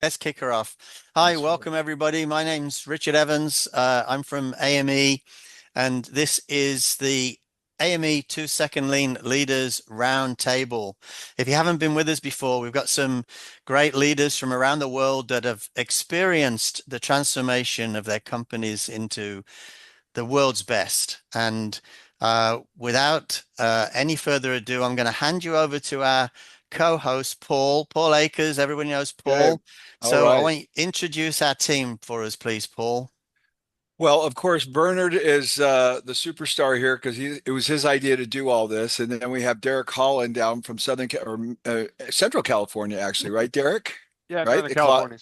Let's kick her off. Hi, Let's roll. welcome everybody. My name's Richard Evans. I'm from AME, and this is the AME 2 Second Lean Leaders Roundtable. If you haven't been with us before, we've got some great leaders from around the world that have experienced the transformation of their companies into the world's best. And without any further ado, I'm going to hand you over to our co-host, Paul Akers. Everyone knows Okay. Paul. All So I right. want you to introduce our team for us, please, Paul. Well, of course, Bernard is the superstar here because it was his idea to do all this, and then we have Derek Holland down from Central California, actually, right, Derek? Yeah, Right, Northern California.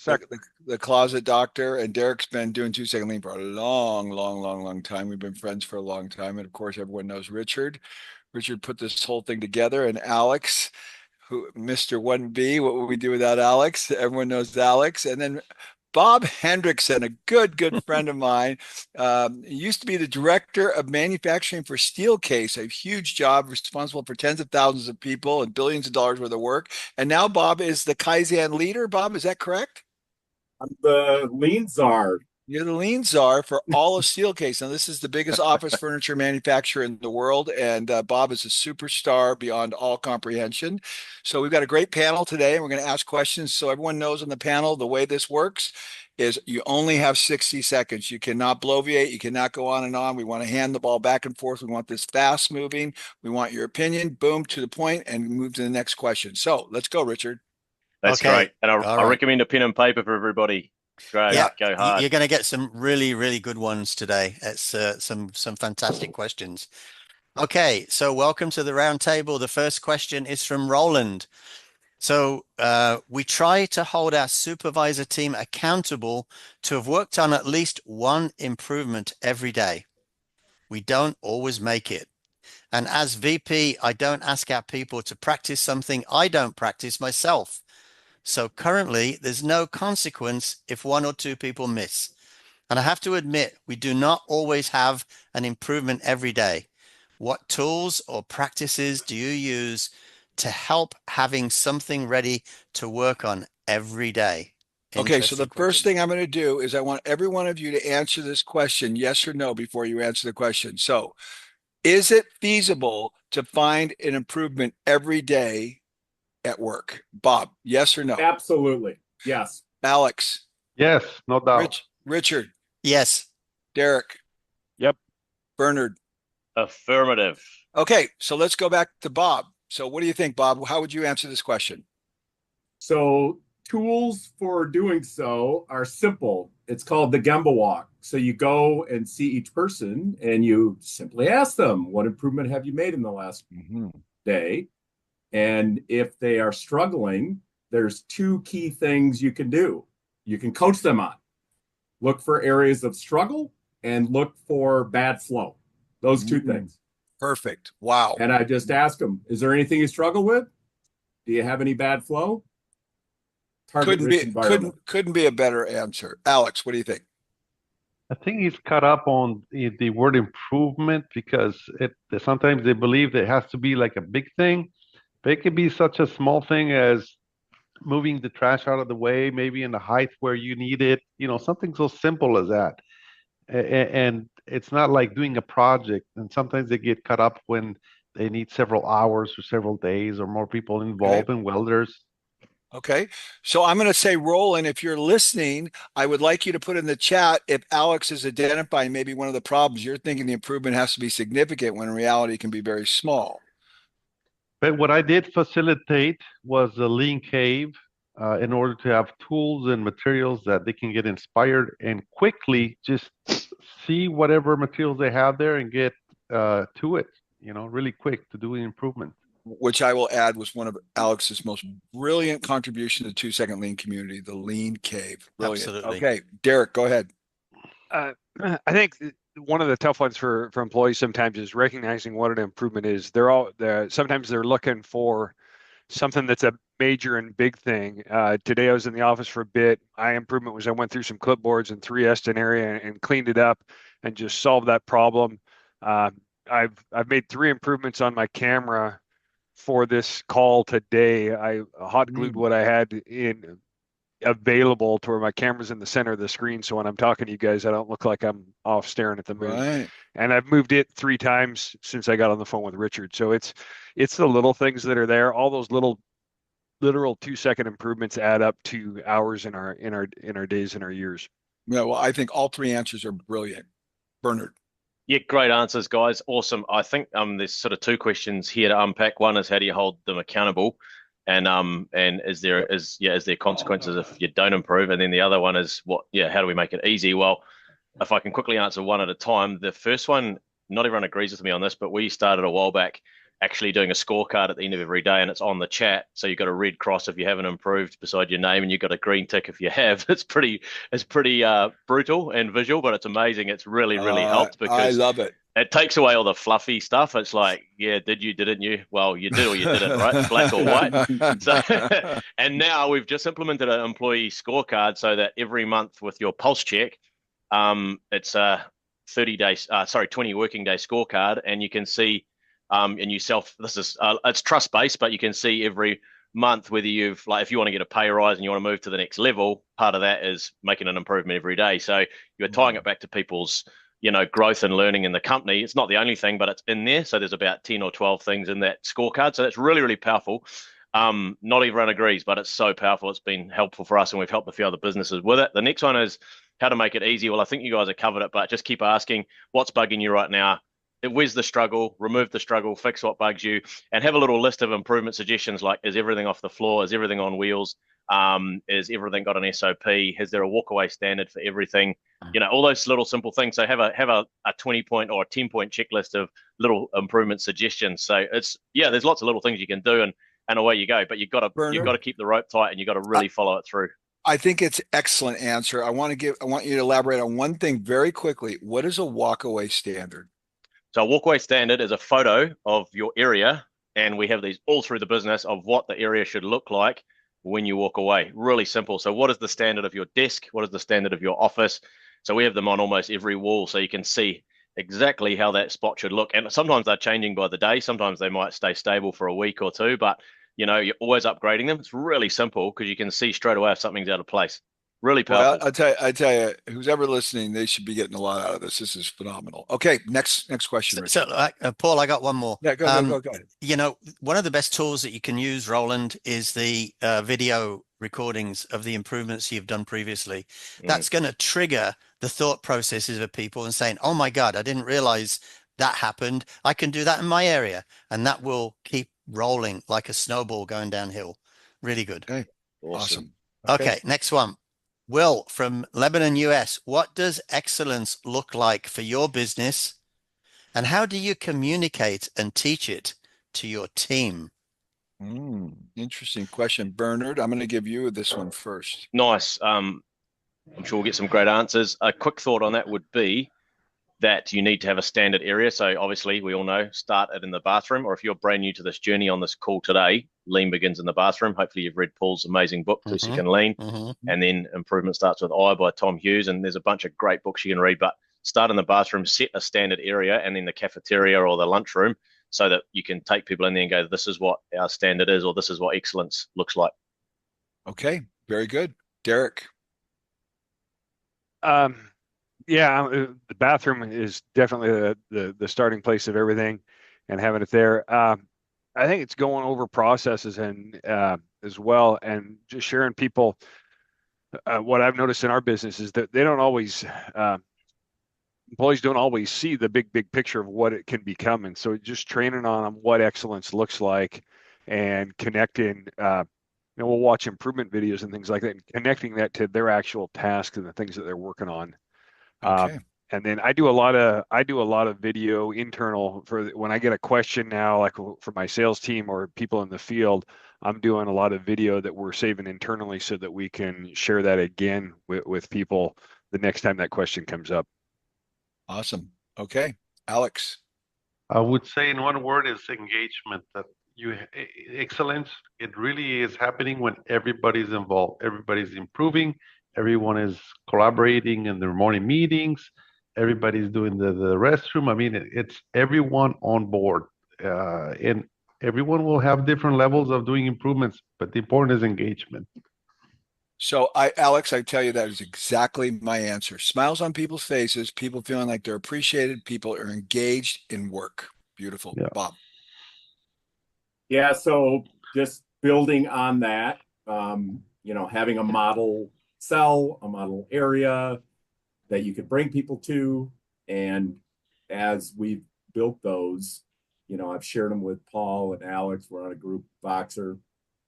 the closet doctor, and Derek's been doing 2 Second Lean for a long, long, long, long time. We've been friends for a long time, and of course, everyone knows Richard. Richard put this whole thing together, and Alex, who Mr. 1B, what would we do without Alex? Everyone knows Alex. And then Bob Hendrickson, a good friend of mine, used to be the director of manufacturing for Steelcase, a huge job responsible for tens of thousands of people and billions of dollars worth of work. And now Bob is the Kaizen leader. Bob, is that correct? I'm the lean czar. You're the lean czar for all of Steelcase. Now, this is the biggest office furniture manufacturer in the world, and Bob is a superstar beyond all comprehension. So we've got a great panel today, and we're going to ask questions. So everyone knows on the panel, the way this works is you only have 60 seconds. You cannot bloviate. You cannot go on and on. We want to hand the ball back and forth. We want this fast moving. We want your opinion, boom, to the point, and move to the next question. So let's go, Richard. That's Okay. great. And All I right. recommend a pen and paper for everybody. Go, Yeah, go hard. you're going to get some really good ones today. It's some fantastic questions. Okay, so welcome to the roundtable. The first question is from Roland. So we try to hold our supervisor team accountable to have worked on at least one improvement every day. We don't always make it. And as VP, I don't ask our people to practice something I don't practice myself. So currently, there's no consequence if one or two people miss. And I have to admit, we do not always have an improvement every day. What tools or practices do you use to help having something ready to work on every day? Okay, so Interesting the first question. thing I'm going to do is I want every one of you to answer this question, yes or no, before you answer the question. So, is it feasible to find an improvement every day at work? Bob, yes or no? Absolutely. Yes. Alex, Yes, no doubt. Richard, Yes. Derek, Yep. Bernard. Affirmative. Okay, so let's go back to Bob. So, what do you think, Bob? How would you answer this question? So tools for doing so are simple. It's called the Gemba walk. So you go and see each person and you simply ask them, what improvement have you made in the last Mhm. day? And if they are struggling, there's two key things you can do. You can coach them on. Look for areas of struggle and look for bad flow. Those two things. Perfect. Wow. And I just ask them, is there anything you struggle with? Do you have any bad flow? Target rich environment. Couldn't be a better answer. Alex, what do you think? I think he's caught up on the word improvement because sometimes they believe that it has to be like a big thing, but it could be such a small thing as moving the trash out of the way, maybe in the height where you need it, something so simple as that. And it's not like doing a project. And sometimes they get caught up when they need several hours or several days or more people Okay. involved in welders. Okay. So I'm going to say, Roland, if you're listening, I would like you to put in the chat if Alex is identifying maybe one of the problems. You're thinking the improvement has to be significant when in reality it can be very small. But what I did facilitate was a lean cave in order to have tools and materials that they can get inspired and quickly just see whatever materials they have there and get to it, really quick to do an improvement. Which I will add was one of Alex's most brilliant contribution to the 2 Second Lean community, the Lean Cave. Brilliant. Absolutely. Okay, Derek, go ahead. I think one of the tough ones for employees sometimes is recognizing what an improvement is. Sometimes they're looking for something that's a major and big thing. Today I was in the office for a bit. My improvement was I went through some clipboards in 3Eston area and cleaned it up and just solved that problem. I've made 3 improvements on my camera for this call today. I hot glued what I had in available to where my camera's in the center of the screen. So when I'm talking to you guys, I don't look like I'm off staring at the moon. Right. And I've moved it 3 times since I got on the phone with Richard. So it's the little things that are there. All those little literal 2-second improvements add up to hours in our days and our years. Yeah, well, I think all 3 answers are brilliant. Bernard. Yeah, great answers, guys. Awesome. I think there's sort of 2 questions here to unpack. One is how do you hold them accountable, and is there consequences if you don't improve? And then the other one is how do we make it easy? Well, if I can quickly answer one at a time, the first one, not everyone agrees with me on this, but we started a while back actually doing a scorecard at the end of every day, and it's on the chat. So you've got a red cross if you haven't improved beside your name, and you've got a green tick if you have. It's pretty brutal and visual, but it's amazing. It's really helped because I love it. It takes away all the fluffy stuff. It's like, yeah, did you, didn't you? Well, you did or you didn't, right? It's black or white. So, and now we've just implemented an employee scorecard so that every month with your pulse check, it's a 20 working day scorecard, and you can see, and it's trust based, but you can see every month whether if you want to get a pay rise and you want to move to the next level, part of that is making an improvement every day. So you're tying it back to people's growth and learning in the company. It's not the only thing, but it's in there. So there's about 10 or 12 things in that scorecard. So that's really powerful. Not everyone agrees, but it's so powerful. It's been helpful for us, and we've helped a few other businesses with it. The next one is how to make it easy. Well, I think you guys have covered it, but just keep asking what's bugging you right now. Where's the struggle? Remove the struggle, fix what bugs you, and have a little list of improvement suggestions like, is everything off the floor? Is everything on wheels? Is everything got an SOP? Is there a walkaway standard for everything? All those little simple things. So have a 20-point or a 10-point checklist of little improvement suggestions. So there's lots of little things you can do, and away you go. But you've got to keep the rope tight, and you've got to really follow it through. I think it's excellent answer. I want you to elaborate on one thing very quickly. What is a walkaway standard? So a walkaway standard is a photo of your area, and we have these all through the business of what the area should look like when you walk away. Really simple. So what is the standard of your desk? What is the standard of your office? So we have them on almost every wall, so you can see exactly how that spot should look. And sometimes they're changing by the day. Sometimes they might stay stable for a week or 2, but you're always upgrading them. It's really simple because you can see straight away if something's out of place. Really powerful. Well, I tell you, who's ever listening, they should be getting a lot out of this. This is phenomenal. Okay, next question. So Paul, I got one more. Yeah, go ahead. One of the best tools that you can use, Roland, is the video recordings of the improvements you've done previously. That's going to trigger the thought processes of people and saying, oh my God, I didn't realize that happened. I can do that in my area. And that will keep rolling like a snowball going downhill. Really good. Okay. Awesome. Okay, next one. Will from Lebanon, US. What does excellence look like for your business, and how do you communicate and teach it to your team? Interesting question. Bernard, I'm going to give you this one first. Nice. I'm sure we'll get some great answers. A quick thought on that would be that you need to have a standard area. So obviously we all know, start it in the bathroom, or if you're brand new to this journey on this call today, lean begins in the bathroom. Hopefully you've read Paul's amazing book, Two Second Lean, and then Improvement Starts with I by Tom Hughes. And there's a bunch of great books you can read, but start in the bathroom, set a standard area, and then the cafeteria or the lunchroom, so that you can take people in there and go, this is what our standard is, or this is what excellence looks like. Okay, very good. Derek. The bathroom is definitely the starting place of everything, and having it there. I think it's going over processes and as well, and just sharing people. What I've noticed in our business is that they don't always, employees don't always see the big picture of what it can become, and so just training on them what excellence looks like, and connecting. We'll watch improvement videos and things like that, and connecting that to their actual tasks and the things that they're working on. Okay. And then I do a lot of video internal for when I get a question now, like for my sales team or people in the field. I'm doing a lot of video that we're saving internally so that we can share that again with people the next time that question comes up. Awesome. Okay, Alex. I would say in one word is engagement. That excellence, it really is happening when everybody's involved. Everybody's improving. Everyone is collaborating in their morning meetings. Everybody's doing the restroom. I mean, it's everyone on board. And everyone will have different levels of doing improvements, but the important is engagement. So Alex, I tell you, that is exactly my answer. Smiles on people's faces, people feeling like they're appreciated, people are engaged in work. Beautiful. Yeah. Bob. Yeah, so just building on that, having a model cell, a model area that you could bring people to. And as we've built those, I've shared them with Paul and Alex. We're on a group Voxer,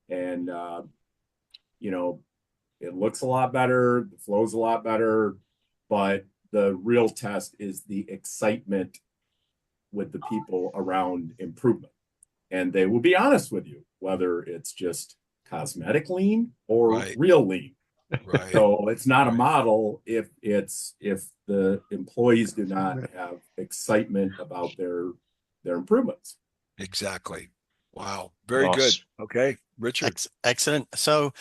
and it looks a lot better, the flow's a lot better, but the real test is the excitement with the people around improvement. And they will be honest with you, whether it's just cosmetic lean or Right. real lean. Right. So it's not a Right. model if the employees do not have excitement about their improvements. Exactly. Wow. Very Nice. good. Okay. Richard. Excellent. So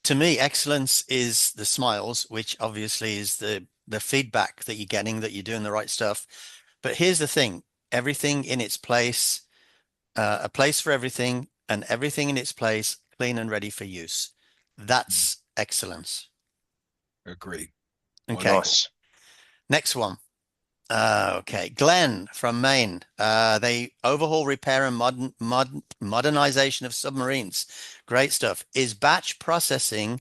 to me, excellence is the smiles, which obviously is the feedback that you're getting that you're doing the right stuff. But here's the thing, everything in its place, a place for everything, and everything in its place, clean and ready for use. That's excellence. Agree. Okay. Nice. Next one. Okay, Glenn from Maine. They overhaul, repair, and modernization of submarines. Great stuff. Is batch processing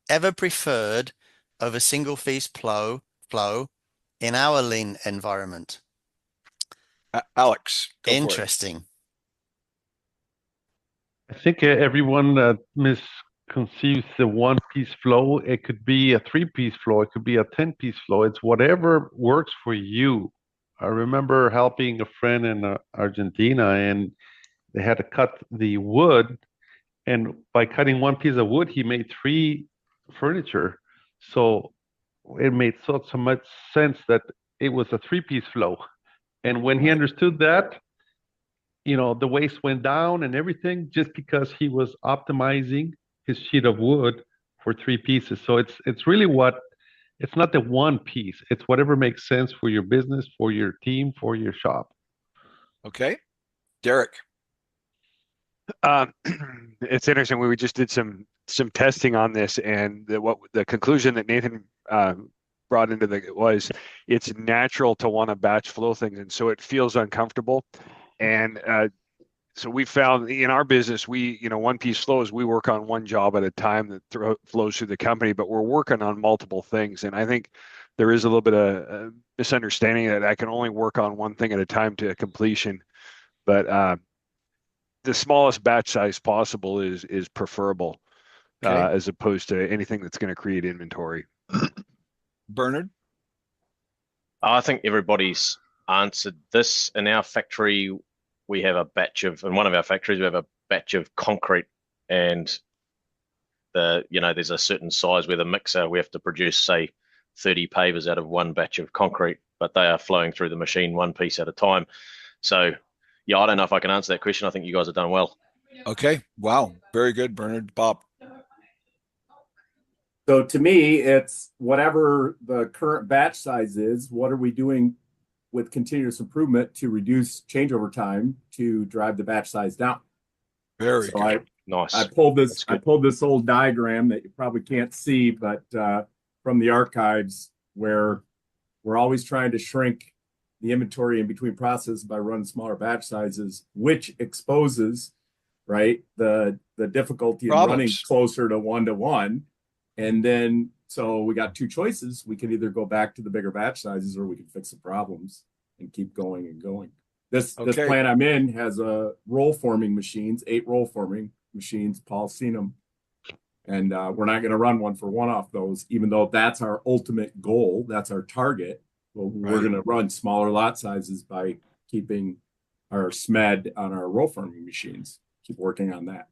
ever preferred over single feast flow in our lean environment? Alex, go for it. Interesting. I think everyone misconceives the one-piece flow. It could be a three-piece flow. It could be a 10-piece flow. It's whatever works for you. I remember helping a friend in Argentina, and they had to cut the wood. And by cutting one piece of wood, he made three furniture. So it made so much sense that it was a three-piece flow. And when he Right. understood that, the waste went down and everything just because he was optimizing his sheet of wood for three pieces. So it's really it's not the one piece. It's whatever makes sense for your business, for your team, for your shop. Okay. Derek. It's interesting. We just did some testing on this, and the conclusion that Nathan brought into was it's natural to want to batch flow things, and so it feels uncomfortable. And so we found in our business, one piece flows, we work on one job at a time that flows through the company, but we're working on multiple things. And I think there is a little bit of misunderstanding that I can only work on one thing at a time to completion. But the smallest batch size possible is preferable, Okay. as opposed to anything that's going to create inventory. Bernard. I think everybody's answered this. In our factory, we have a batch of, in one of our factories, we have a batch of concrete, and there's a certain size where the mixer, we have to produce, say, 30 pavers out of one batch of concrete, but they are flowing through the machine one piece at a time. So, yeah, I don't know if I can answer that question. I think you guys have done well. Okay. Wow. Very good, Bernard. Bob. So to me, it's whatever the current batch size is, what are we doing with continuous improvement to reduce changeover time to drive the batch size down? Very So good. Nice. I pulled this old diagram that you probably can't see, but from the archives, where we're always trying to shrink the inventory in between processes by running smaller batch sizes, which exposes, right, the difficulty in running closer to 1-to-1. And then, so we got two choices. We can either go back to the bigger batch sizes, or we can fix the problems and keep going and going. This plant I'm in has roll forming machines, 8 roll forming machines. Paul's seen them. And we're not going to run one for one off those, even though that's our ultimate goal. That's our target. Well, we're going to run smaller lot sizes by keeping our SMED on our roll forming machines. Keep working on that.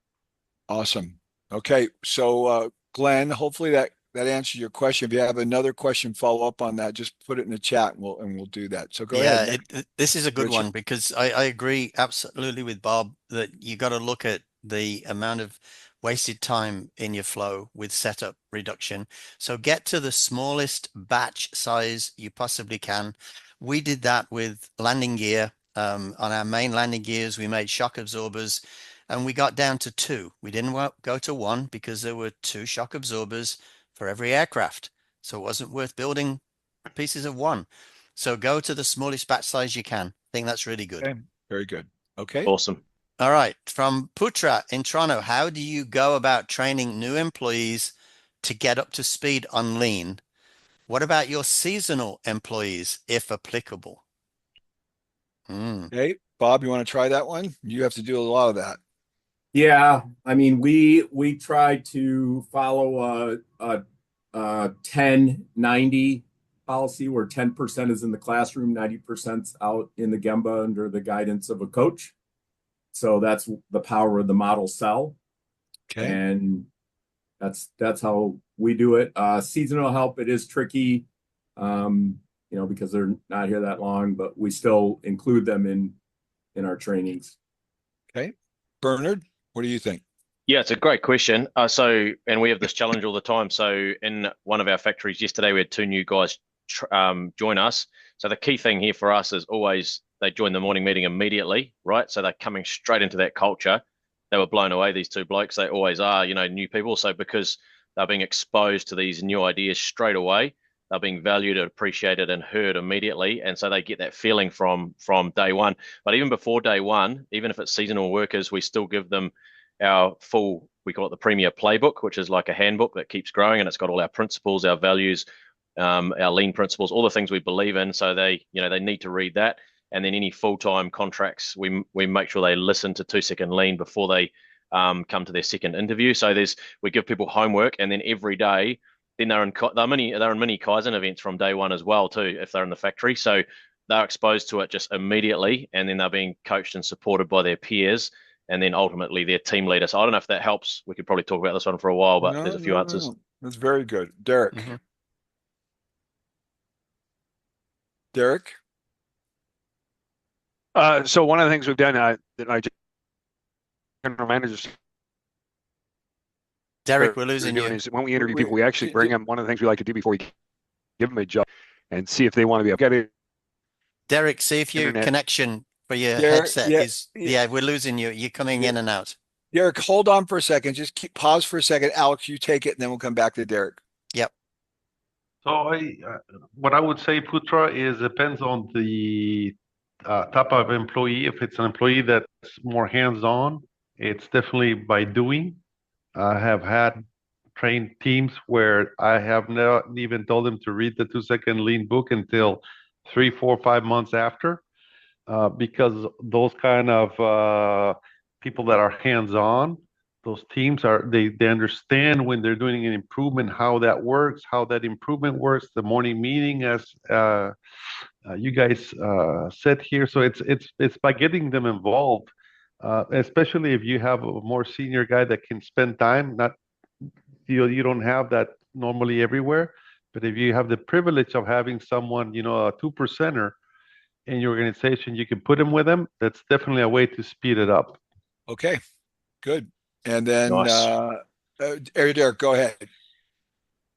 Awesome. Okay. So, Glenn, hopefully that answers your question. If you have another question, follow up on that, just put it in the chat and we'll do that. So go ahead. This is a good Richard. one, because I agree absolutely with Bob that you got to look at the amount of wasted time in your flow with setup reduction. So get to the smallest batch size you possibly can. We did that with landing gear. On our main landing gears, we made shock absorbers, and we got down to 2. We didn't go to 1 because there were 2 shock absorbers for every aircraft. So it wasn't worth building pieces of 1. So go to the smallest batch size you can. I think that's really good. Okay. Very good. Okay. Awesome. All right. From Putra in Toronto, how do you go about training new employees to get up to speed on lean? What about your seasonal employees, if applicable? Okay. Bob, you want to try that one? You have to do a lot of that. Yeah, I mean, we try to follow a 10-90 policy where 10% is in the classroom, 90% out in the Gemba under the guidance of a coach. So that's the power of the model cell. Okay. And that's how we do it. Seasonal help, it is tricky, because they're not here that long, but we still include them in our trainings. Okay. Bernard, what do you think? Yeah, it's a great question. And we have this challenge all the time. So in one of our factories yesterday, we had 2 new guys join us. So the key thing here for us is always they join the morning meeting immediately, right? So they're coming straight into that culture. They were blown away, these 2 blokes. They always are, new people. So because they're being exposed to these new ideas straight away, they're being valued and appreciated and heard immediately. And so they get that feeling from day one. But even before day one, even if it's seasonal workers, we still give them our full, we call it the Premier Playbook, which is like a handbook that keeps growing, and it's got all our principles, our values, our lean principles, all the things we believe in. So they need to read that. And then any full-time contracts, we make sure they listen to 2-second lean before they come to their second interview. So we give people homework, and then every day, then they're in mini Kaizen events from day one as well too, if they're in the factory. So they're exposed to it just immediately, and then they're being coached and supported by their peers, and then ultimately their team leader. So I don't know if that helps. We could probably talk about this one for a while, but there's a few answers. No. That's very good. Derek. Mm-hmm. Derek? So one of the things we've done that I general managers Derek, we're losing you. is when we interview people, we actually bring them. One of the things we like to do before we give them a job and see if they want to be. Got it. Derek, see if your connection for your headset is. Yeah, we're losing you. You're coming in and out. Derek, hold on for a second. Just pause for a second. Alex, you take it, and then we'll come back to Derek. Yep. So what I would say, Putra, is depends on the type of employee. If it's an employee that's more hands-on, it's definitely by doing. I have had trained teams where I have not even told them to read the 2-second lean book until 3, 4, 5 months after, because those kind of people that are hands-on, those teams they understand when they're doing an improvement, how that works, how that improvement works, the morning meeting, as you guys said here. So it's by getting them involved, especially if you have a more senior guy that can spend time. Not you don't have that normally everywhere, but if you have the privilege of having someone, a 2%er in your organization, you can put them with them. That's definitely a way to speed it up. Okay, good. And then Nice. Derek, go ahead.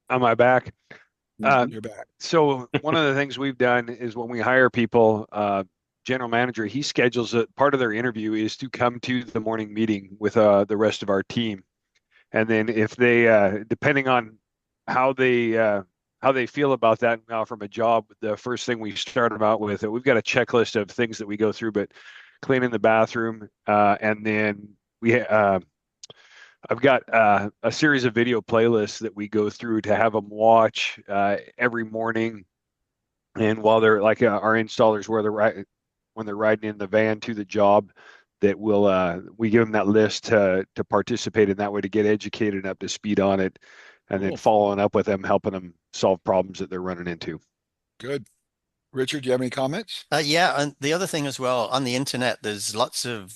Am I back? You're back. So one of the things we've done is when we hire people, general manager, he schedules it. Part of their interview is to come to the morning meeting with the rest of our team. And then if they, depending on how they feel about that now from a job, the first thing we start them out with, we've got a checklist of things that we go through, but cleaning the bathroom, and then I've got a series of video playlists that we go through to have them watch every morning, and while they're like our installers, when they're riding in the van to the job, that we give them that list to participate in that way, to get educated and up to speed on it, and then following up with them, helping them solve problems that they're running into. Good. Richard, do you have any comments? Yeah, and the other thing as well, on the internet, there's lots of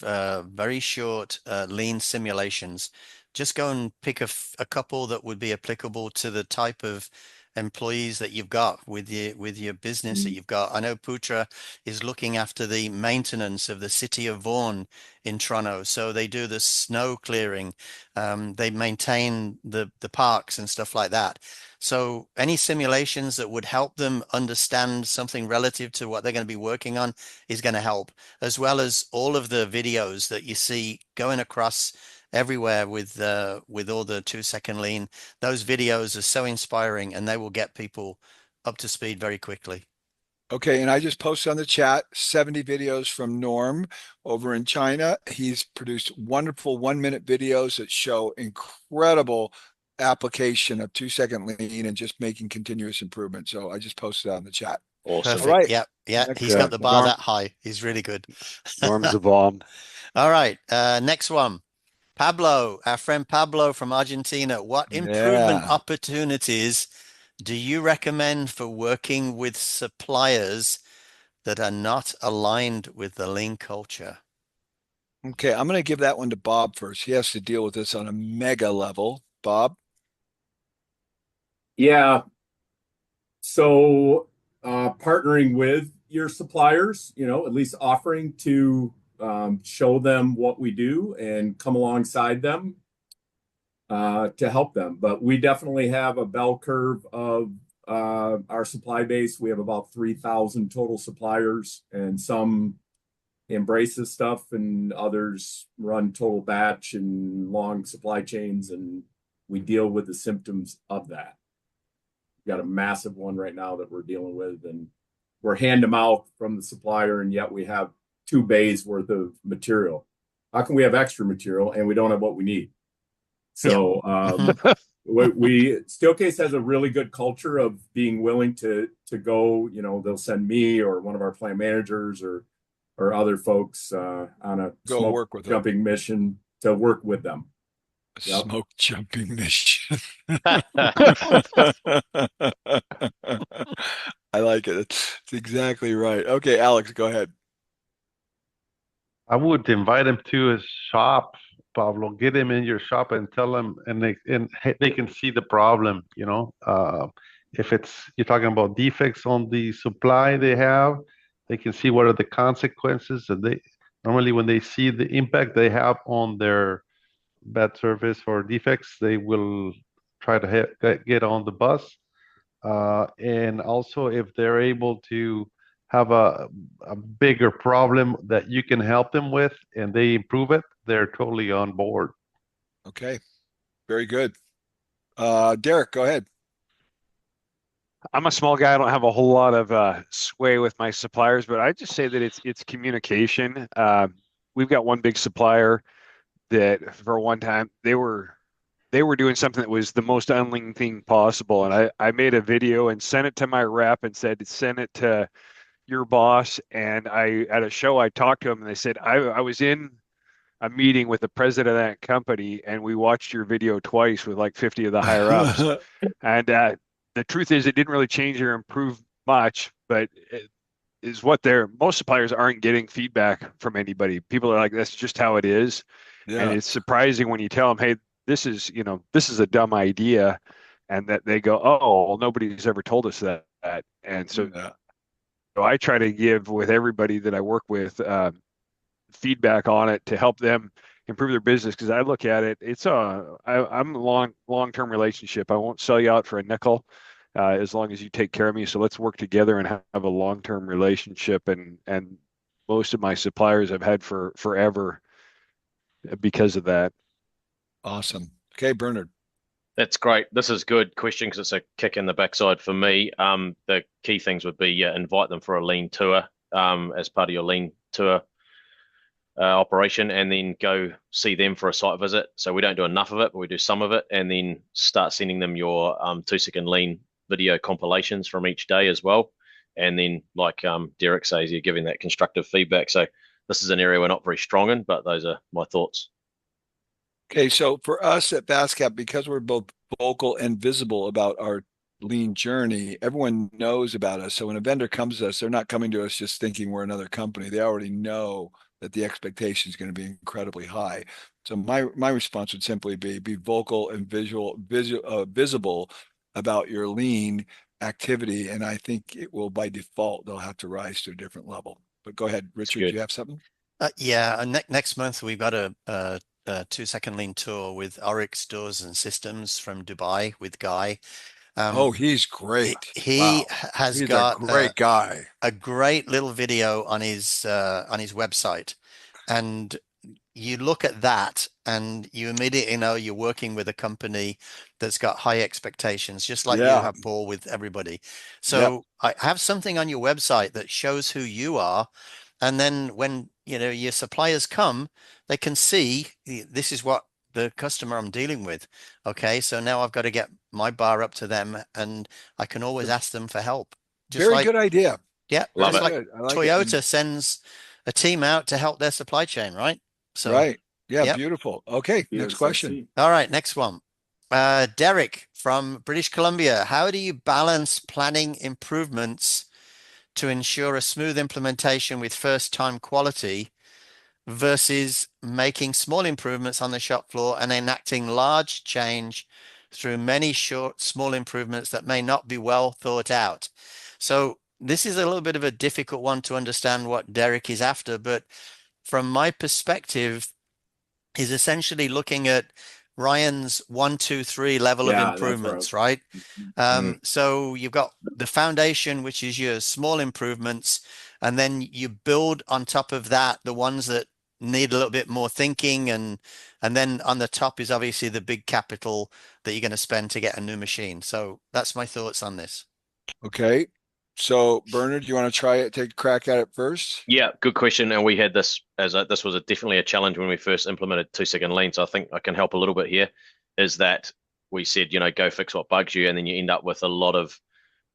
very short lean simulations. Just go and pick a couple that would be applicable to the type of employees that you've got with your business that you've got. I know Putra is looking after the maintenance of the city of Vaughan in Toronto, so they do the snow clearing, they maintain the parks and stuff like that. So any simulations that would help them understand something relative to what they're going to be working on is going to help, as well as all of the videos that you see going across everywhere with all the 2 second lean. Those videos are so inspiring, and they will get people up to speed very quickly. Okay, and I just posted on the chat 70 videos from Norm over in China. He's produced wonderful 1 minute videos that show incredible application of 2 second lean and just making continuous improvement. So I just posted that on the chat. Awesome. Perfect. All right. Yeah, yeah. He's Excellent. got the bar Norm, that high. He's really good. Norm's a bomb. All right. Next one. Pablo, our friend Pablo from Argentina. What improvement Yeah. opportunities do you recommend for working with suppliers that are not aligned with the lean culture? Okay, I'm going to give that one to Bob first. He has to deal with this on a mega level. Bob? Yeah. So partnering with your suppliers, at least offering to show them what we do and come alongside them to help them. But we definitely have a bell curve of our supply base. We have about 3,000 total suppliers, and some embrace this stuff and others run total batch and long supply chains, and we deal with the symptoms of that. We've got a massive one right now that we're dealing with, and we're hand to mouth from the supplier, and yet we have 2 bays worth of material. How can we have extra material and we don't have what we need? So Steelcase has a really good culture of being willing to go, they'll send me or one of our plant managers or other folks on a Go work with them. jumping mission to work with them. Yep. Smoke jumping mission. I like it. It's exactly right. Okay, Alex, go ahead. I would invite him to his shop, Pablo. Get him in your shop and tell him, and they can see the problem. If you're talking about defects on the supply they have, they can see what are the consequences, and they normally when they see the impact they have on their bad service or defects, they will try to get on the bus. And also, if they're able to have a bigger problem that you can help them with and they improve it, they're totally on board. Okay, very good. Derek, go ahead. I'm a small guy. I don't have a whole lot of sway with my suppliers, but I just say that it's communication. We've got one big supplier that for one time they were doing something that was the most unlean thing possible, and I made a video and sent it to my rep and said send it to your boss. And at a show I talked to him and they said I was in a meeting with the president of that company and we watched your video twice with like 50 of the higher ups. And the truth is it didn't really change or improve much, but it is what most suppliers aren't getting feedback from anybody. People are like, that's just how it is. Yeah. And it's surprising when you tell them, hey, this is a dumb idea, and that they go, oh, well, nobody's ever told us that. And so, so I try to give with everybody that I work with feedback on it to help them improve their business, because I look at it, I'm a long-term relationship. I won't sell you out for a nickel as long as you take care of me. So let's work together and have a long-term relationship. And most of my suppliers I've had for forever because of that. Awesome. Okay, Bernard. That's great. This is good question because it's a kick in the backside for me. The key things would be invite them for a lean tour as part of your lean tour operation, and then go see them for a site visit. So we don't do enough of it, but we do some of it, and then start sending them your 2-second lean video compilations from each day as well. And then, like Derek says, you're giving that constructive feedback. So this is an area we're not very strong in, but those are my thoughts. Okay, so for us at FastCap, because we're both vocal and visible about our lean journey, everyone knows about us. So when a vendor comes to us, they're not coming to us just thinking we're another company. They already know that the expectation is going to be incredibly high. So my response would simply be vocal and visible about your lean activity. And I think it will, by default, they'll have to rise to a different level. But go ahead, Richard, do you have something? Yeah, next month we've got a 2 second lean tour with Oryx Doors and Systems from Dubai with Guy. Oh, he's great. He Wow. has He's a got great guy. a great little video on his website, and you look at that and you immediately know you're working with a company that's got high expectations, just like you Yeah. have, Paul, with everybody. Yep. So I have something on your website that shows who you are. And then when, your suppliers come, they can see this is what the customer I'm dealing with. Okay. So now I've got to get my bar up to them, and I can always ask them for help. Just Very like, good idea. yeah, Love just it. like Good. I like it. Toyota sends a team out to help their supply chain, right? So, Right. Yeah, yep. beautiful. Okay, next question. All right, next one. Derek from British Columbia. How do you balance planning improvements to ensure a smooth implementation with first-time quality versus making small improvements on the shop floor and enacting large change through many short, small improvements that may not be well thought out? So this is a little bit of a difficult one to understand what Derek is after, but from my perspective, he's essentially looking at Ryan's 1, 2, 3 level of improvements, right? So you've got the foundation, which is your small improvements, and then you build on top of that the ones that need a little bit more thinking, and then on the top is obviously the big capital that you're going to spend to get a new machine. So that's my thoughts on this. Okay. So Bernard, you want to try it, take a crack at it first? Yeah, good question. And we had this this was definitely a challenge when we first implemented 2 second lean. So I think I can help a little bit here. Is that we said, go fix what bugs you, and then you end up with a lot of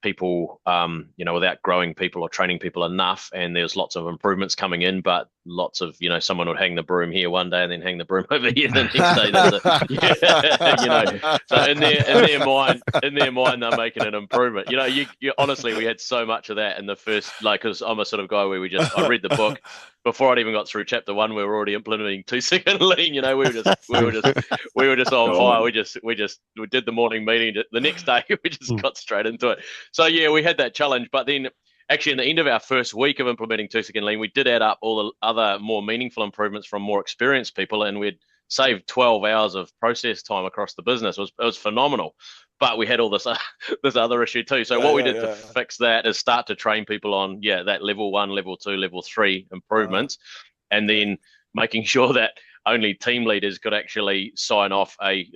people, without growing people or training people enough. And there's lots of improvements coming in, but lots of, someone would hang the broom here one day and then hang the broom over here the next day. So in their mind, they're making an improvement. You honestly, we had so much of that in the first, because I'm a sort of guy where I read the book before I'd even got through chapter 1. We were already implementing 2 second lean. We were just on fire. We did the morning meeting. The next day, we just got straight into it. So yeah, we had that challenge, but then actually in the end of our first week of implementing 2 second lean, we did add up all the other more meaningful improvements from more experienced people, and we'd saved 12 hours of process time across the business. It was phenomenal. But we had all this this other issue too. So what we did to fix that is start to train people on that level 1, level 2, level 3 improvements, and then making sure that only team leaders could actually sign off a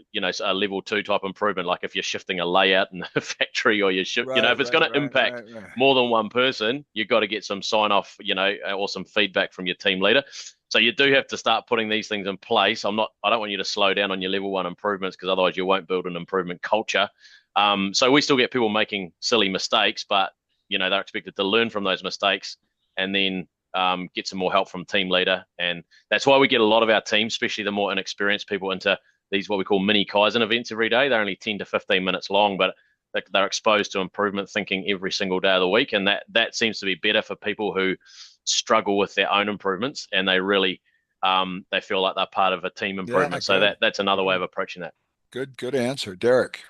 level 2 type improvement. Like if you're shifting a layout in the factory, or if it's going to impact more than one person, you've got to get some sign off, or some feedback from your team leader. So you do have to start putting these things in place. I don't want you to slow down on your level 1 improvements, because otherwise you won't build an improvement culture. So we still get people making silly mistakes, but they're expected to learn from those mistakes and then get some more help from team leader. And that's why we get a lot of our team, especially the more inexperienced people, into these what we call mini Kaizen events every day. They're only 10 to 15 minutes long, but they're exposed to improvement thinking every single day of the week. And that seems to be better for people who struggle with their own improvements, and they really they feel like they're part of a team improvement. So that's another way of approaching that. Good answer, Derek.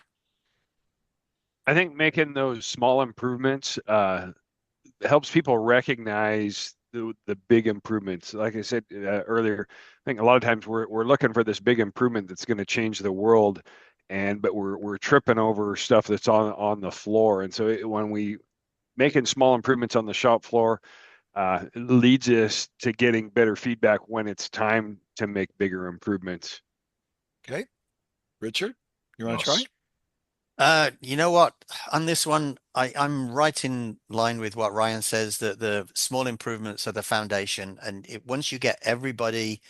I think making those small improvements helps people recognize the big improvements. Like I said earlier, I think a lot of times we're looking for this big improvement that's going to change the world, but we're tripping over stuff that's on the floor. And so when we making small improvements on the shop floor, leads us to getting better feedback when it's time to make bigger improvements. Okay, Richard, you want to try? You know what? On this one, I'm right in line with what Ryan says, that the small improvements are the foundation. And once you get everybody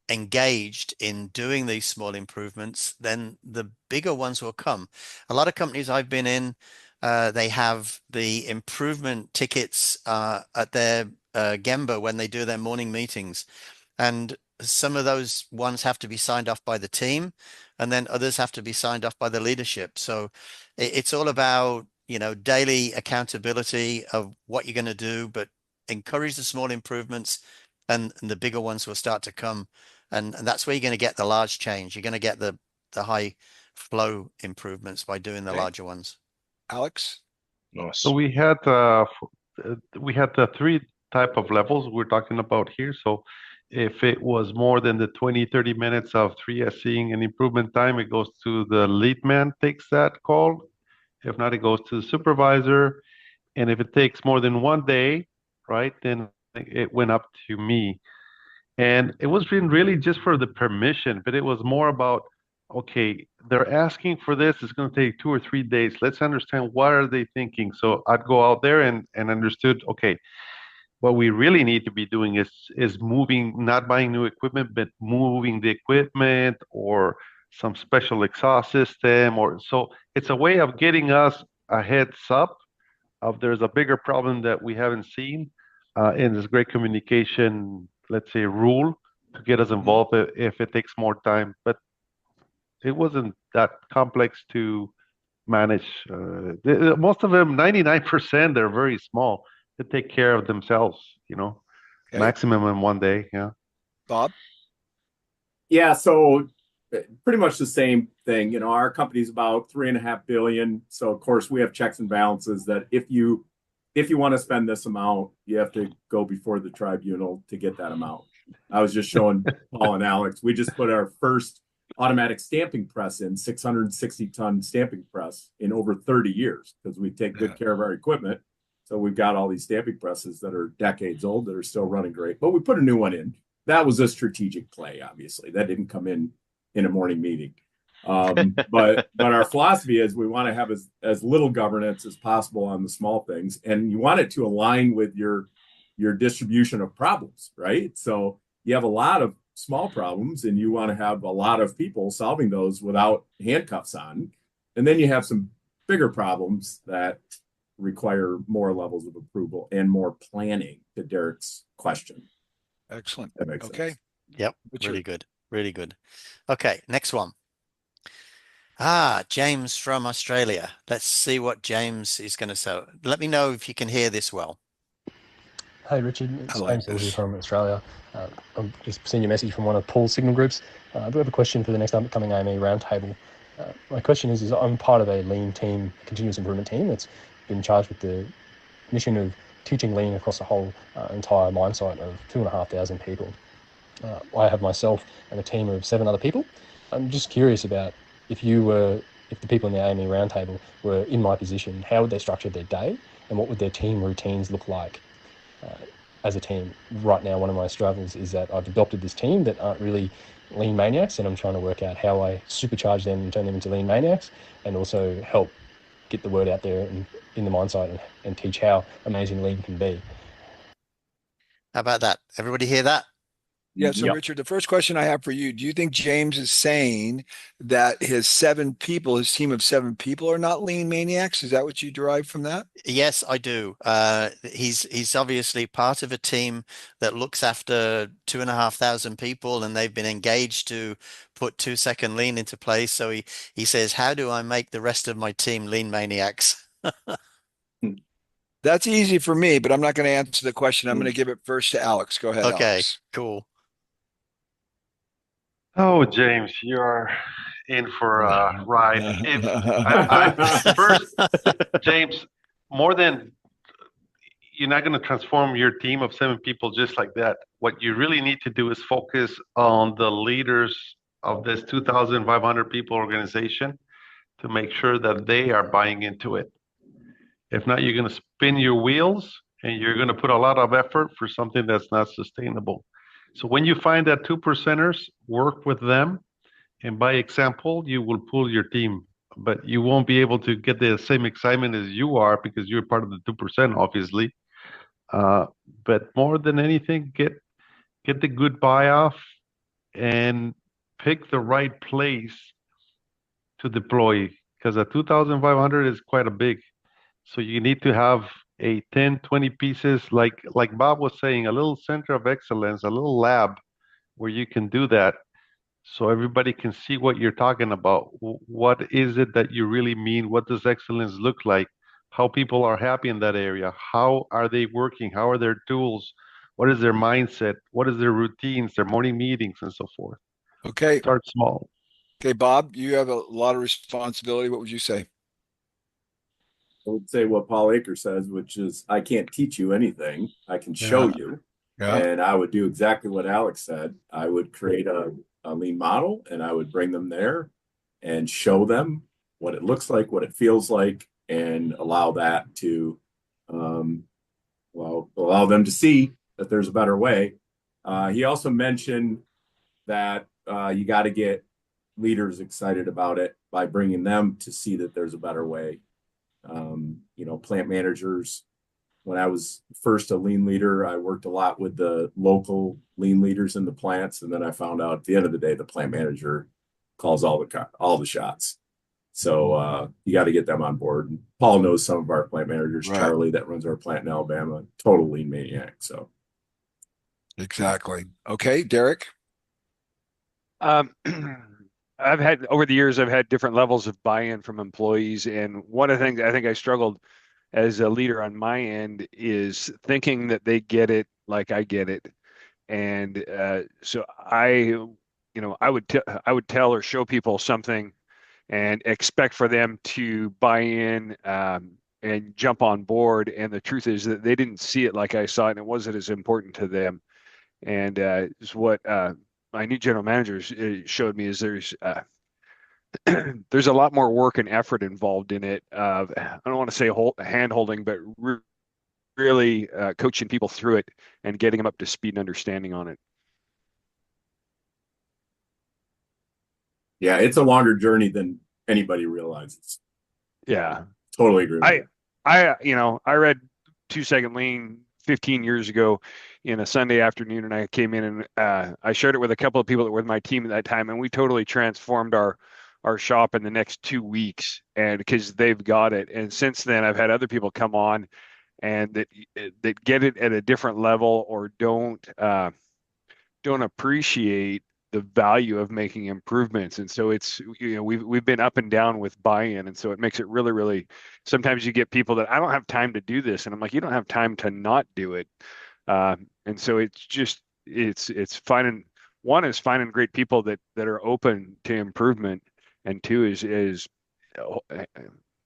engaged in doing these small improvements, then the bigger ones will come. A lot of companies I've been in, they have the improvement tickets at their Gemba when they do their morning meetings. And some of those ones have to be signed off by the team, and then others have to be signed off by the leadership. So it's all about, daily accountability of what you're going to do, but encourage the small improvements, and the bigger ones will start to come. And that's where you're going to get the large change. You're going to get the high flow improvements by doing the Okay. larger ones. Alex? Nice. So we had the three type of levels we're talking about here. So if it was more than the 20, 30 minutes of 3Sing and improvement time, it goes to the lead man takes that call. If not, it goes to the supervisor. And if it takes more than one day, right, then it went up to me. And it was really just for the permission, but it was more about, okay, they're asking for this. It's going to take 2 or 3 days. Let's understand what are they thinking. So I'd go out there and understood, okay, what we really need to be doing is moving, not buying new equipment, but moving the equipment or some special exhaust system. Or so it's a way of getting us a heads up of there's a bigger problem that we haven't seen, in this great communication, let's say, rule to get us involved if it takes more time. But it wasn't that complex to manage. Most of them, 99%, they're very small. They take care of themselves, Okay. maximum in one day. Yeah. Bob? Yeah, so pretty much the same thing. Our company's about 3.5 billion. So of course we have checks and balances that if you want to spend this amount, you have to go before the tribunal to get that amount. I was just showing Paul and Alex. We just put our first automatic stamping press in, 660-ton stamping press in over 30 years because we take good care of our equipment. So we've got all these stamping presses that are decades old that are still running great. But we put a new one in. That was a strategic play, obviously. That didn't come in a morning meeting. But our philosophy is we want to have as little governance as possible on the small things, and you want it to align with your distribution of problems, right? So you have a lot of small problems, and you want to have a lot of people solving those without handcuffs on, and then you have some bigger problems that require more levels of approval and more planning. To Derek's question. Excellent. That makes Okay. sense. Yep. Richard. Really good. Really good. Okay. Next one. James from Australia. Let's see what James is going to say. Let me know if you can hear this well. Hey Richard, it's I like James Hill here this. from Australia. I'm just seeing your message from one of Paul's signal groups. I do have a question for the next upcoming AME roundtable. My question is I'm part of a lean team, continuous improvement team that's been charged with the mission of teaching lean across the whole entire mine site of 2,500 people. I have myself and a team of 7 other people. I'm just curious about if the people in the AME roundtable were in my position, how would they structure their day and what would their team routines look like? As a team. Right now, one of my struggles is that I've adopted this team that aren't really lean maniacs, and I'm trying to work out how I supercharge them and turn them into lean maniacs, and also help get the word out there in the mine site and teach how amazing lean can be. How about that? Everybody hear that? Yeah, so Yep. Richard, the first question I have for you, do you think James is saying that his team of 7 people are not lean maniacs? Is that what you derive from that? Yes, I do. He's obviously part of a team that looks after 2,500 people, and they've been engaged to put 2-second lean into place. So he says, how do I make the rest of my team lean maniacs? That's easy for me, but I'm not going to answer the question. I'm going to give it first to Alex. Go ahead, Okay, Alex. cool. Oh, James, you're in for a ride. First, James, more than you're not going to transform your team of 7 people just like that. What you really need to do is focus on the leaders of this 2,500 people organization to make sure that they are buying into it. If not, you're going to spin your wheels and you're going to put a lot of effort for something that's not sustainable. So when you find that 2%ers, work with them. And by example, you will pull your team, but you won't be able to get the same excitement as you are because you're part of the 2%, obviously. But more than anything, get the good buy off and pick the right place to deploy because a 2,500 is quite a big. So you need to have a 10, 20 pieces, like Bob was saying, a little center of excellence, a little lab where you can do that. So everybody can see what you're talking about. What is it that you really mean? What does excellence look like? How people are happy in that area? How are they working? How are their tools? What is their mindset? What is their routines, their morning meetings, and so forth? Okay. Start small. Okay, Bob, you have a lot of responsibility. What would you say? I would say what Paul Akers says, which is, I can't teach you anything. I can show you. Yeah. And I would do exactly what Alex said. I would create a lean model and I would bring them there and show them what it looks like, what it feels like, and allow that to, allow them to see that there's a better way. He also mentioned that you got to get leaders excited about it by bringing them to see that there's a better way. Plant managers, when I was first a lean leader, I worked a lot with the local lean leaders in the plants. And then I found out at the end of the day, the plant manager calls all the shots. So you got to get them on board. And Paul knows some of our plant managers, Right. Charlie, that runs our plant in Alabama, total lean maniac. So Exactly. Okay, Derek. Over the years, I've had different levels of buy-in from employees. And one of the things I think I struggled as a leader on my end is thinking that they get it like I get it. And so I would tell or show people something and expect for them to buy in and jump on board. And the truth is that they didn't see it like I saw it, and it wasn't as important to them. And is what my new general manager showed me is there's a lot more work and effort involved in it. I don't want to say hand holding, but really coaching people through it and getting them up to speed and understanding on it. yeah, it's a longer journey than anybody realizes. Yeah, Totally agree with you. I read 2-Second Lean 15 years ago in a Sunday afternoon, and I came in and I shared it with a couple of people that were with my team at that time, and we totally transformed our shop in the next 2 weeks, and because they've got it. And since then, I've had other people come on and that get it at a different level or don't appreciate the value of making improvements. And so it's, we've been up and down with buy-in. And so it makes it really, really, sometimes you get people that I don't have time to do this. And I'm like, you don't have time to not do it. And so it's just, it's finding great people that are open to improvement. And two is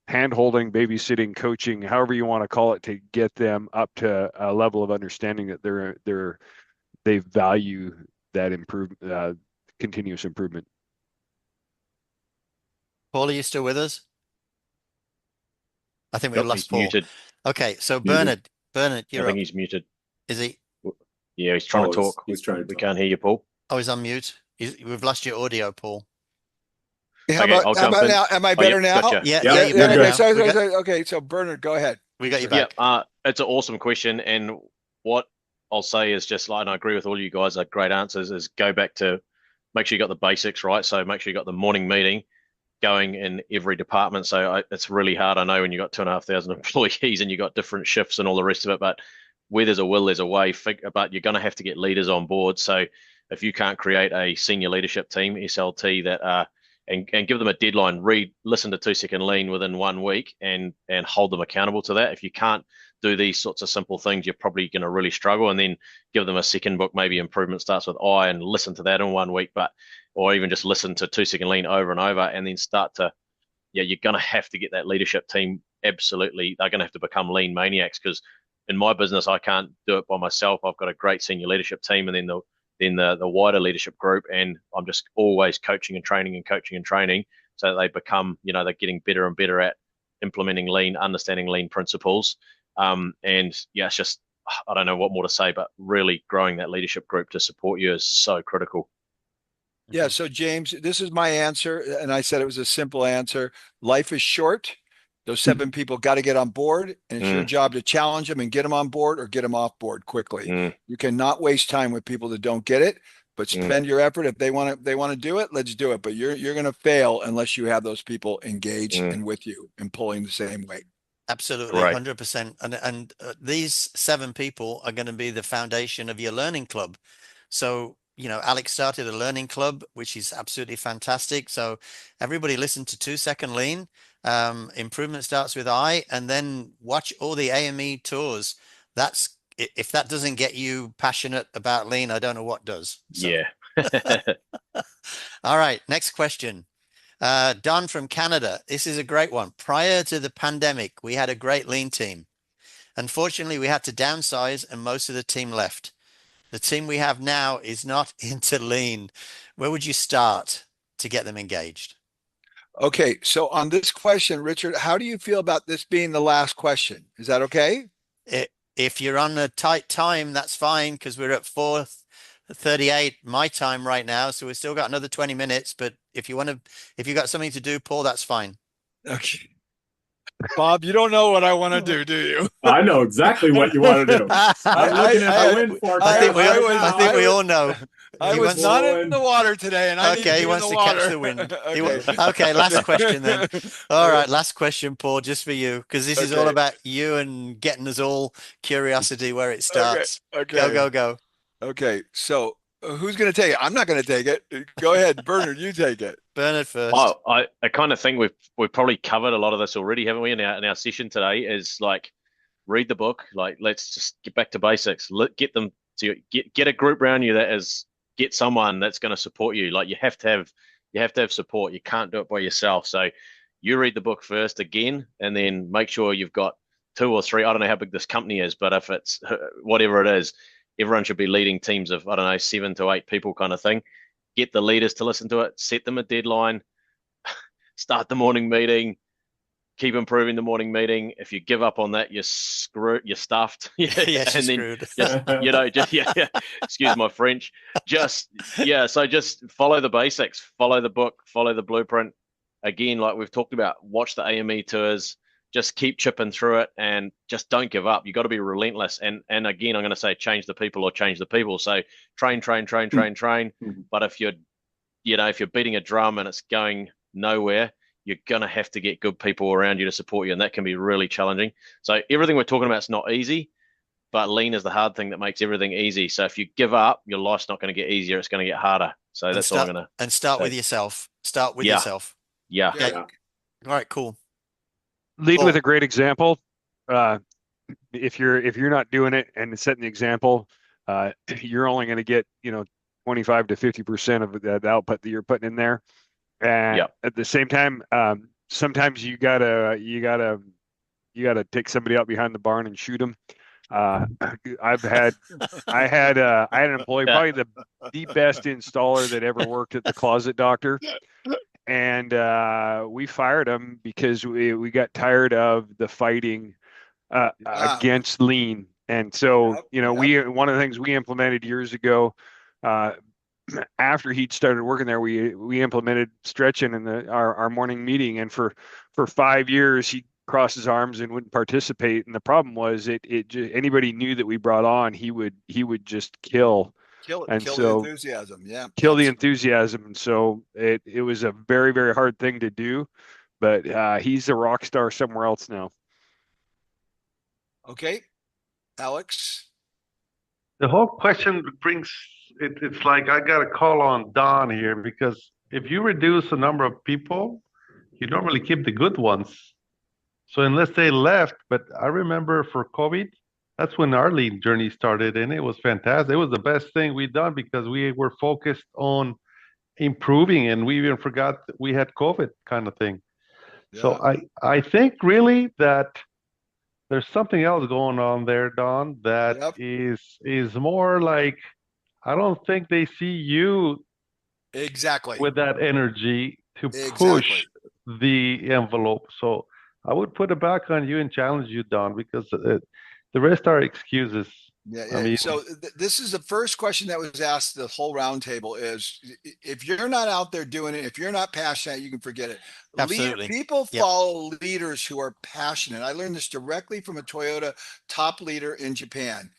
hand holding, babysitting, coaching, however you want to call it, to get them up to a level of understanding that they value that continuous improvement. Paul, are you still with us? I think we Nope, lost he's Paul. muted. Okay, so Muted. Bernard, I you're think up. he's muted. Is he? Yeah, he's trying to talk. He's trying to We talk. can't hear you, Paul. Oh, he's on mute. We've lost your audio, Paul. How Okay, I'll about jump in. now? Am I Oh, better yep, now? gotcha. Yeah, Yeah, yeah, you're you're better good. now. Okay, okay. So Bernard, go ahead. We got you Yeah, back. it's an awesome question, and what I'll say is just like, and I agree with all you guys, are great answers, is go back to make sure you got the basics right. So make sure you got the morning meeting going in every department. So it's really hard. I know when you got 2,500 employees and you got different shifts and all the rest of it, but where there's a will, there's a way. But you're going to have to get leaders on board. So if you can't create a senior leadership team, SLT, that and give them a deadline, listen to 2-Second Lean within 1 week and hold them accountable to that. If you can't do these sorts of simple things, you're probably going to really struggle. And then give them a second book, maybe Improvement Starts with I, and listen to that in 1 week, or even just listen to 2-Second Lean over and over, and then start to, you're going to have to get that leadership team. Absolutely, they're going to have to become lean maniacs, because in my business, I can't do it by myself. I've got a great senior leadership team, and then the wider leadership group, and I'm just always coaching and training so that they become, they're getting better and better at implementing lean, understanding lean principles. And yeah, it's just, I don't know what more to say, but really growing that leadership group to support you is so critical. Yeah. So James, this is my answer. And I said it was a simple answer. Life is short. Those 7 people got to get on board, and it's your job to challenge them and get them on board or get them off board quickly. You cannot waste time with people that don't get it, but spend your effort. If they want to do it, let's do it. But you're going to fail unless you have those people engaged and with you and pulling the same way. Absolutely, Right. 100%. And these 7 people are going to be the foundation of your learning club. So, Alex started a learning club, which is absolutely fantastic. So everybody listen to 2-Second Lean. Improvement Starts with I, and then watch all the AME tours. If that doesn't get you passionate about lean, I don't know what does. So. Yeah. All right, next question. Don from Canada. This is a great one. Prior to the pandemic, we had a great lean team. Unfortunately, we had to downsize and most of the team left. The team we have now is not into lean. Where would you start to get them engaged? Okay, so on this question, Richard, how do you feel about this being the last question? Is that okay? If you're on a tight time, that's fine because we're at 4:38 my time right now, so we've still got another 20 minutes. But if you got something to do, Paul, that's fine. Okay. Bob, you don't know what I want to do you? I know exactly what you want to do. I'm looking at the wind forecast. I think we all know. I He was wants- not in the water today, and I need to Okay, be he in wants the to water. catch the wind. Okay. Okay, last question then. All right, last question, Paul, just for you, because this is all Okay. about you and getting us all curiosity where it starts. Okay. Go. Okay. So who's going to take it? I'm not going to take it. Go ahead, Bernard. You take it. Bernard first. Oh, I kind of think we've probably covered a lot of this already, haven't we? In our session today is like read the book. Like let's just get back to basics. Get them to get a group around you get someone that's going to support you. Like you have to have support. You can't do it by yourself. So you read the book first again, and then make sure you've got 2 or 3. I don't know how big this company is, but if it's whatever it is, everyone should be leading teams of, I don't know, 7 to 8 people kind of thing. Get the leaders to listen to it, set them a deadline, start the morning meeting, keep improving the morning meeting. If you give up on that, you're screwed, you're stuffed. Yes, and you're then screwed. excuse my French. So just follow the basics, follow the book, follow the blueprint. Again, like we've talked about, watch the AME tours, just keep chipping through it and just don't give up. You got to be relentless. And again, I'm going to say change the people or change the people. So train. But if you're beating a drum and it's going nowhere, you're going to have to get good people around you to support you. And that can be really challenging. So everything we're talking about is not easy, but lean is the hard thing that makes everything easy. So if you give up, your life's not going to get easier. It's going to get harder. So that's all I'm going to. And start with yourself. Start with yourself. Yeah. Okay. All right, cool. Lead with a great example. If you're not doing it and setting the example, you're only going to get 25 to 50% of that output that you're putting in there. And at the same time, sometimes you gotta take somebody out behind the barn and shoot them. I had an employee, probably the best installer that ever worked at the Closet Doctor. And we fired him because we got tired of the fighting against lean. And so, one of the things we implemented years ago, after he'd started working there, we implemented stretching in our morning meeting. And for 5 years, he crossed his arms and wouldn't participate. And the problem was anybody new that we brought on, he would just kill. Kill the enthusiasm. Yeah. Kill the enthusiasm. And so it was a very, very hard thing to do, but he's a rock star somewhere else now. Okay. Alex. The whole question brings it's like I got to call on Don here, because if you reduce the number of people, you normally keep the good ones. So unless they left, but I remember for COVID, that's when our lean journey started, and it was fantastic. It was the best thing we'd done because we were focused on improving, and we even forgot that we had COVID kind of thing. Yeah. So I think really that there's something else going on there, Don, that is more like, I don't think they see you exactly with that energy to push the envelope. So I would put it back on you and challenge you, Don, because the rest are excuses. Yeah. I mean, so this is the first question that was asked. The whole roundtable is: if you're not out there doing it, if you're not passionate, you can forget it. Absolutely. People follow leaders who are passionate. I learned this directly from a Toyota top leader in Japan.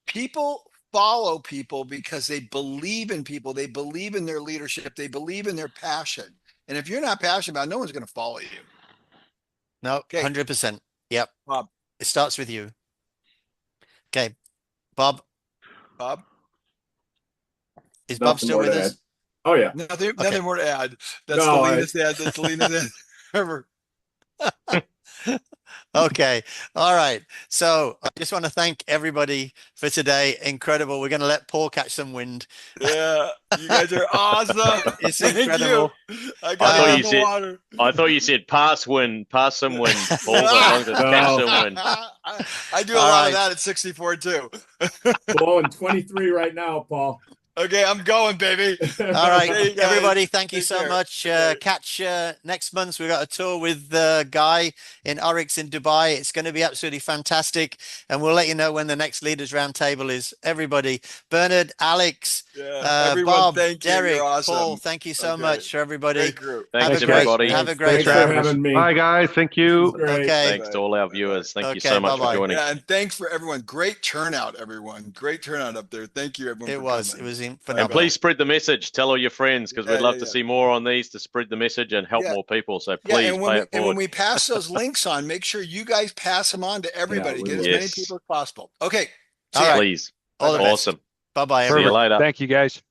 People follow people because they believe in people. They believe in their leadership. They believe in their passion. And if you're not passionate about it, no one's going to follow you. No, 100%. Yep. Bob. It starts with you. Okay. Bob. Is Bob still with us? Oh, yeah. Nothing more to add. That's the leanest ad. That's the leanest ad ever. Okay. All right. So I just want to thank everybody for today. Incredible. We're going to let Paul catch some wind. Yeah, you guys are awesome. It's Thank incredible. you. I I got thought out you of the said- water. I thought you said pass some wind, Paul, but long as it's catch some wind. I do a All lot right. of that at 64 too. Blowing 23 right now, Paul. Okay, I'm going, baby. All right, Okay, you guys. everybody, thank you Take so care. much. Okay. Catch next month. We've got a tour with Guy in Oryx in Dubai. It's going to be absolutely fantastic. And we'll let you know when the next Leaders Roundtable is. Everybody, Bernard, Alex, Yeah, everyone, Bob, thank you. Derek, You're awesome. Paul, thank you so Okay. much for everybody. Great group. Thanks, Have a great- everybody. have a great Thanks for round. having me. Bye, guys. Thank you. Great. Okay. Thanks to all our viewers. Thank you Okay, so much bye-bye. for joining. Yeah, and thanks for everyone. Great turnout, everyone. Great turnout up there. Thank you, everyone. It for was coming. phenomenal. And please spread the message. Tell all your friends because we'd love to see more on these to spread the message and help more people. So please and pay it when forward. we pass those links on, make sure you guys pass them on to everybody. we Get will. as many Yes. people as possible. Okay. All right. Please. All the best. Awesome. Bye-bye. See you everybody. later. Thank you, guys.